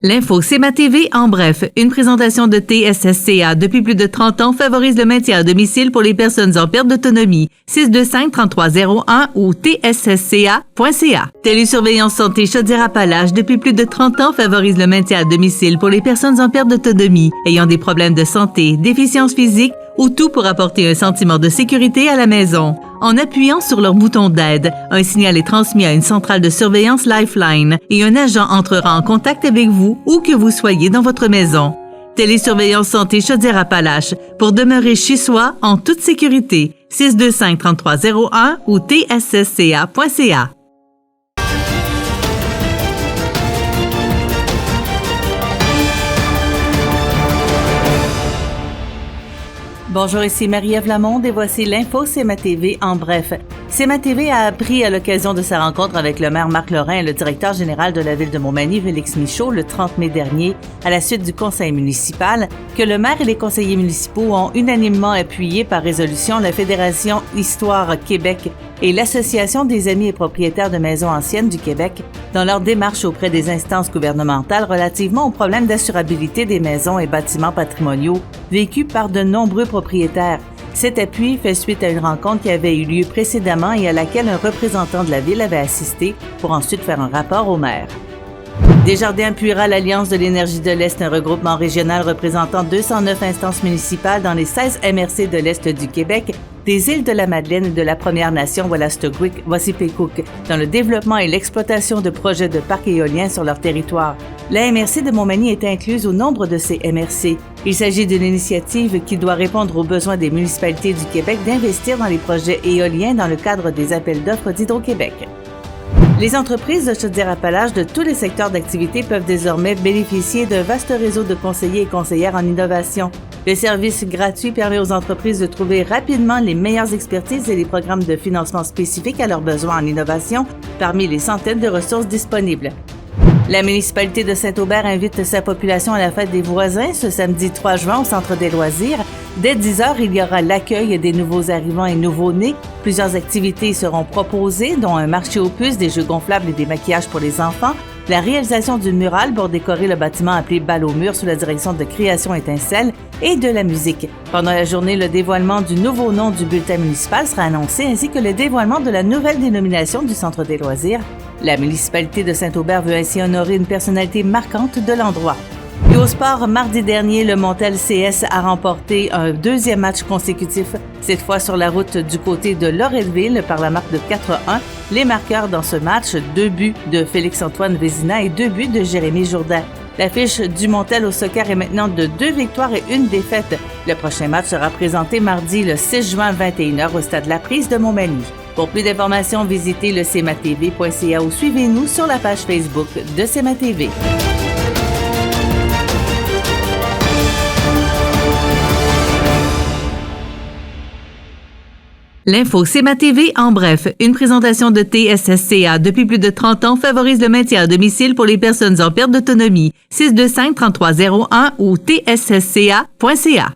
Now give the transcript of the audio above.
L'info CMA TV en bref, une présentation de TSSCA depuis plus de 30 ans favorise le maintien à domicile pour les personnes en perte d'autonomie. 625-3301 ou tssca.ca. Télésurveillance santé Chaudière-Appalaches depuis plus de 30 ans favorise le maintien à domicile pour les personnes en perte d'autonomie, ayant des problèmes de santé, déficience physique ou tout pour apporter un sentiment de sécurité à la maison. En appuyant sur leur bouton d'aide, un signal est transmis à une centrale de surveillance Lifeline et un agent entrera en contact avec vous où que vous soyez dans votre maison. Télésurveillance santé Chaudière-Appalaches pour demeurer chez soi en toute sécurité. 625-3301 ou tssca.ca. Bonjour, ici Marie-Ève Lamonde et voici l'info CMA TV en bref. CMA TV a appris à l'occasion de sa rencontre avec le maire Marc Lorrain et le directeur général de la ville de Montmagny, Félix Michaud, le 30 mai dernier, à la suite du conseil municipal, que le maire et les conseillers municipaux ont unanimement appuyé par résolution la Fédération Histoire Québec et l'Association des amis et propriétaires de maisons anciennes du Québec dans leur démarche auprès des instances gouvernementales relativement aux problèmes d'assurabilité des maisons et bâtiments patrimoniaux vécus par de nombreux propriétaires. Cet appui fait suite à une rencontre qui avait eu lieu précédemment et à laquelle un représentant de la ville avait assisté pour ensuite faire un rapport au maire. Desjardins appuiera l'Alliance de l'énergie de l'Est, un regroupement régional représentant 209 instances municipales dans les 16 MRC de l'Est du Québec, des îles de la Madeleine et de la Première Nation Wolastoqiyik-Wassipekuk, dans le développement et l'exploitation de projets de parcs éoliens sur leur territoire. La MRC de Montmagny est incluse au nombre de ces MRC. Il s'agit d'une initiative qui doit répondre aux besoins des municipalités du Québec d'investir dans les projets éoliens dans le cadre des appels d'offres d'Hydro-Québec. Les entreprises de Chaudière-Appalaches de tous les secteurs d'activité peuvent désormais bénéficier d'un vaste réseau de conseillers et conseillères en innovation. Le service gratuit permet aux entreprises de trouver rapidement les meilleures expertises et les programmes de financement spécifiques à leurs besoins en innovation parmi les centaines de ressources disponibles. La municipalité de Saint-Aubert invite sa population à la fête des voisins ce samedi 3 juin au Centre des loisirs. Dès 10h, il y aura l'accueil des nouveaux arrivants et nouveaux-nés. Plusieurs activités seront proposées, dont un marché aux puces, des jeux gonflables et des maquillages pour les enfants, la réalisation d'une murale pour décorer le bâtiment appelé Balle au mur sous la direction de Création Étincelle et de la musique. Pendant la journée, le dévoilement du nouveau nom du bulletin municipal sera annoncé ainsi que le dévoilement de la nouvelle dénomination du Centre des loisirs. La municipalité de Saint-Aubert veut ainsi honorer une personnalité marquante de l'endroit. Et au sport, mardi dernier, le Montel CS a remporté un deuxième match consécutif, cette fois sur la route du côté de Loretteville par la marque de 4-1. Les marqueurs dans ce match, 2 buts de Félix-Antoine Vézina et 2 buts de Jérémy Jourdain. L'affiche du Montel au soccer est maintenant de 2 victoires et 1 défaite. Le prochain match sera présenté mardi le 6 juin 21h au stade La Prise de Montmagny. Pour plus d'informations, visitez le cmatv.ca ou suivez-nous sur la page Facebook de CMA TV. L'info CMA TV en bref, une présentation de TSSCA depuis plus de 30 ans favorise le maintien à domicile pour les personnes en perte d'autonomie. 625-3301 ou tssca.ca.